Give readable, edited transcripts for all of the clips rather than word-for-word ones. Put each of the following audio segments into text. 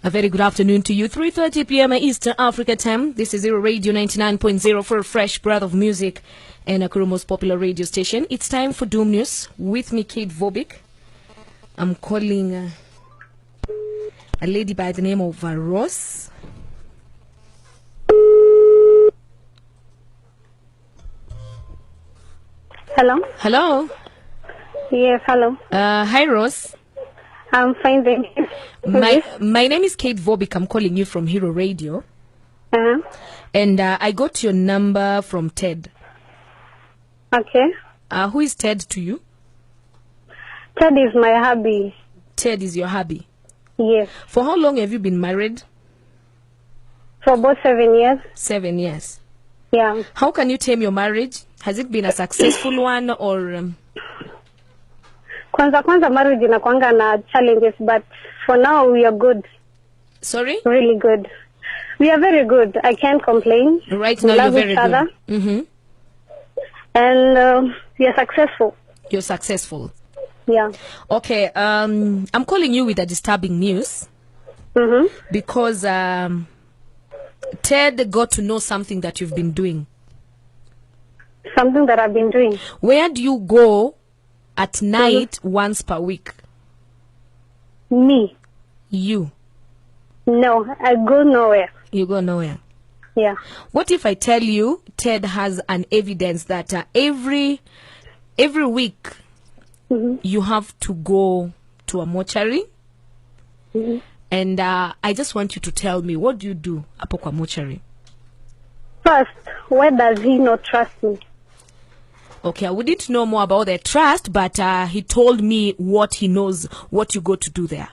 A very good afternoon to you. 3:30 p.m. Eastern Africa time. This is Zero Radio 99.0 for a fresh breath of music and Akuru's most popular radio station. It's time for Doom News with me, Kate Vobik. I'm calling a lady by the name of Ross. Hello? Hello. Yes, hello. Hi, Ross. I'm fine, thank you. My name is Kate Vobik. I'm calling you from Hero Radio. Uh-huh. And I got your number from Ted. Okay. Who is Ted to you? Ted is my hubby. Ted is your hubby. Yes. For how long have you been married? For about 7 years. 7 years. Yeah. How can you tame your marriage? Has it been a successful one or... Kwanza marriage inakuanga na challenges, but for now we are good. Sorry? Really good. We are very good. I can't complain. Right we now love you're very each other. good. Mm-hmm. And we are successful. You're successful. Yeah. Okay, I'm calling you with a disturbing news. Mm-hmm. Because Ted got to know something that you've been doing. Something that I've been doing. Where do you go at night once per week? Me? You. No, I go nowhere. You go nowhere. Yeah. What if I tell you Ted has an evidence that every week you have to go to a mortuary? Mm-hmm. And I just want you to tell me, what do you do hapo kwa mortuary? First, why does he not trust me? Okay, I wouldn't know more about the trust, but he told me what he knows, what you go to do there.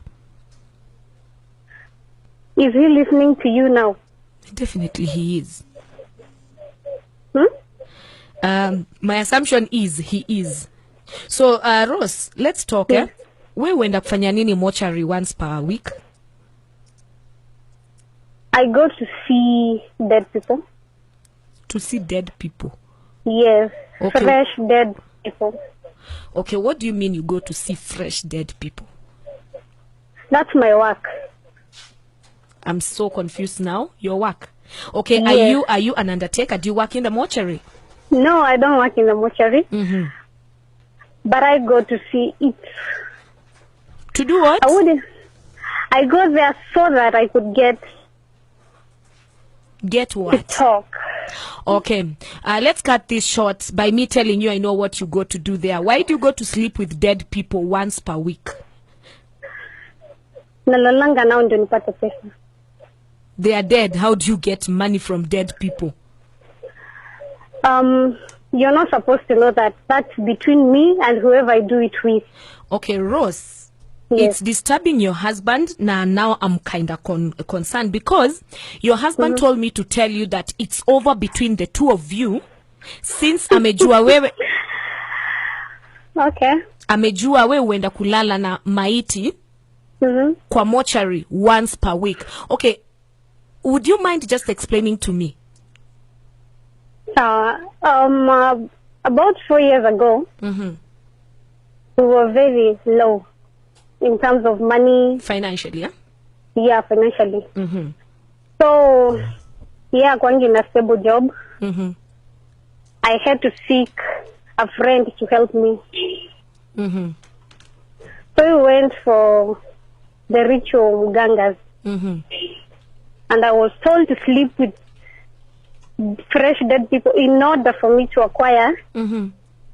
Is he listening to you now? Definitely he is. Hmm? My assumption is he is. So, Rose, let's talk. Yes. Wewe uenda kufanya nini mortuary once per week? I go to see dead people. To see dead people? Yes. Okay. Fresh dead people. Okay, what do you mean you go to see fresh dead people? That's my work. I'm so confused now. Your work. Okay, Yes. are you an undertaker? Do you work in the mortuary? No, I don't work in the mortuary. Mm-hmm. But I go to see it. To do what? I go there so that I could get what? talk. Okay, let's cut this short by me telling you I know what you go to do there. Why do you go to sleep with dead people once per week? Nalalanga nao ndio nipate pesa. They are dead. How do you get money from dead people? You're not supposed to know that. That's between me and whoever I do it with. Okay, Rose. Yes. It's disturbing your husband. Now I'm kind of concerned because your husband told me to tell you that it's over between the two of you since amejua wewe Okay. amejua wewe uenda kulala na maiti kwa mortuary once per week. Okay, would you mind just explaining to me? About 4 years ago, we were very low in terms of money. Financially, yeah? Yeah, financially. So, yeah, going in a stable job. I had to seek a friend to help me. So we went for the ritual gangas. And I was told to sleep with fresh dead people in order for me to acquire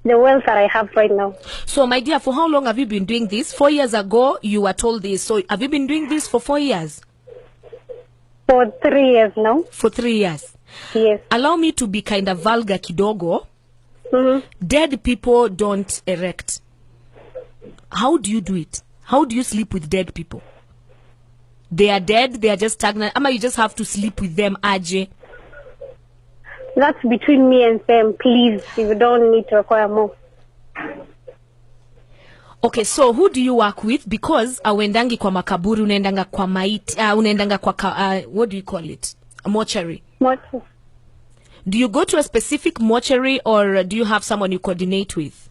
the wealth that I have right now. So, my dear, for how long have you been doing this? 4 years ago, you were told this. So, have you been doing this for 4 years? For 3 years now. For 3 years? Yes. Allow me to be kind of vulgar kidogo. Dead people don't erect. How do you do it? How do you sleep with dead people? They are dead, they are just stagnant. Ama you just have to sleep with them, aje? That's between me and them, please. You don't need to acquire more. Okay, so who do you work with? Because uendangi kwa makaburi, unaendanga kwa maiti, unaendanga kwa what do you call it? A mortuary. Mortuary. Do you go to a specific mortuary or do you have someone you coordinate with?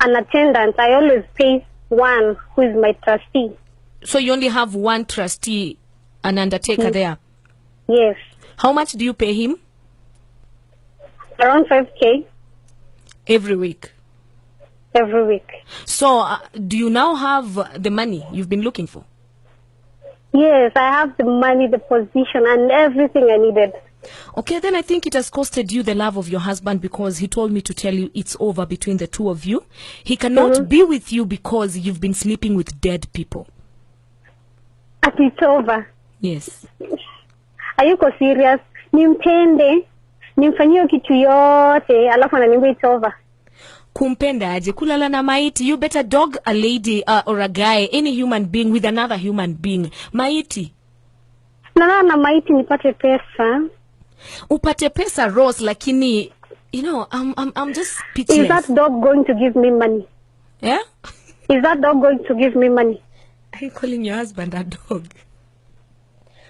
An attendant. I always pay one who is my trustee. So you only have one trustee, an undertaker there. Yes. How much do you pay him? Around 5K Every week. every week. So do you now have the money you've been looking for? Yes, I have the money, the position, and everything I needed. Okay, then I think it has costed you the love of your husband, because he told me to tell you it's over between the two of you. He cannot be with you because you've been sleeping with dead people. At it's over. Yes. Ayuko serious. Nimtende, nimfanyie kitu yote, alafu ananiambia it's over. Kumpenda aje? Kulala na maiti. You better dog a lady or a guy, any human being with another human being. Maiti. Nalala na maiti nipate pesa. Upate pesa, Rose, lakini, you know, I'm just speechless. Is that dog going to give me money? Yeah? Is that dog going to give me money? Are you calling your husband a dog?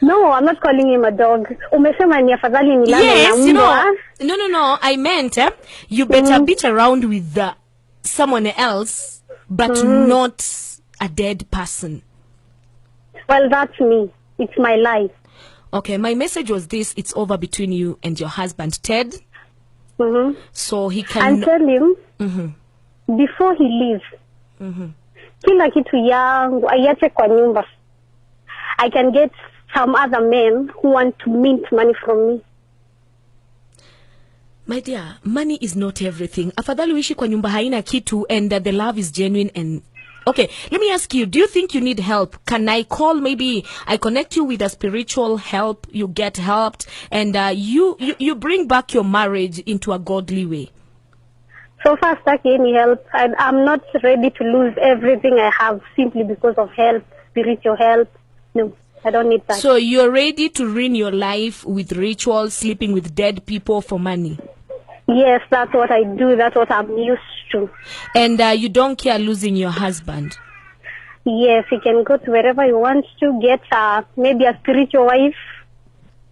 No, I'm not calling him a dog. Umesema ni afadhali nilale na Yes, you mbwa. know, no, I meant, you better beat around with someone else, but not a dead person. Well, that's me. It's my life. Okay, my message was this: it's over between you and your husband, Ted. So he can... I'll tell him, before he leaves, kila kitu yangu aiache kwa nyumba. I can get some other men who want to mint money from me. My dear, money is not everything. Afadhali uishi kwa nyumba haina kitu, and the love is genuine. And okay, let me ask you, do you think you need help? Can I call, maybe I connect you with a spiritual help, you get helped, and you bring back your marriage into a godly way? So far, staki any help. I'm not ready to lose everything I have simply because of help, spiritual help. No, I don't need that. So you're ready to ruin your life with rituals, sleeping with dead people for money? Yes, that's what I do. That's what I'm used to. And you don't care losing your husband? Yes, he can go to wherever he wants to, get maybe a spiritual wife.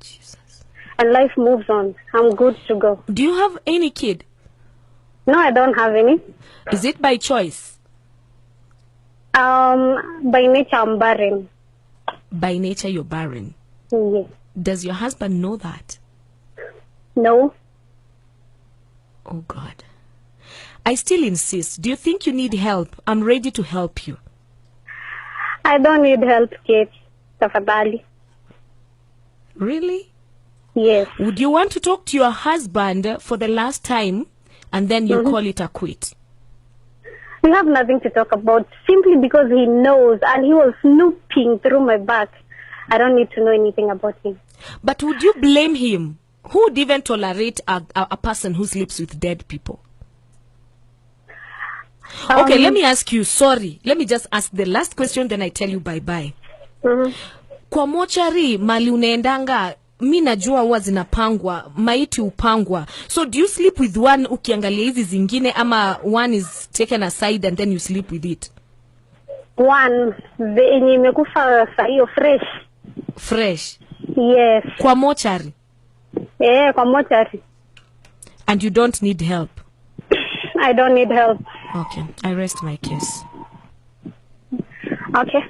Jesus. And life moves on. I'm good to go. Do you have any kid? No, I don't have any. Is it by choice? By nature, I'm barren. By nature, you're barren? Yes. Does your husband know that? No. Oh, God. I still insist. Do you think you need help? I'm ready to help you. I don't need help, Kate. Tafadhali. Really? Yes. Would you want to talk to your husband for the last time, and then you call it a quit? We have nothing to talk about, simply because he knows, and he was snooping through my back. I don't need to know anything about him. But would you blame him? Who would even tolerate a person who sleeps with dead people? Okay, let me ask you, sorry. Let me just ask the last question, then I tell you bye-bye. Kwa mochari, mali unaendanga, mi najua huwa zinapangwa, maiti upangwa. So do you sleep with one ukiangalia hizi zingine, ama one is taken aside and then you sleep with it? One, yenye imekufa sahiyo fresh. Fresh? Yes. Kwa mochari? Kwa mochari. And you don't need help? I don't need help. Okay, I rest my case. Okay.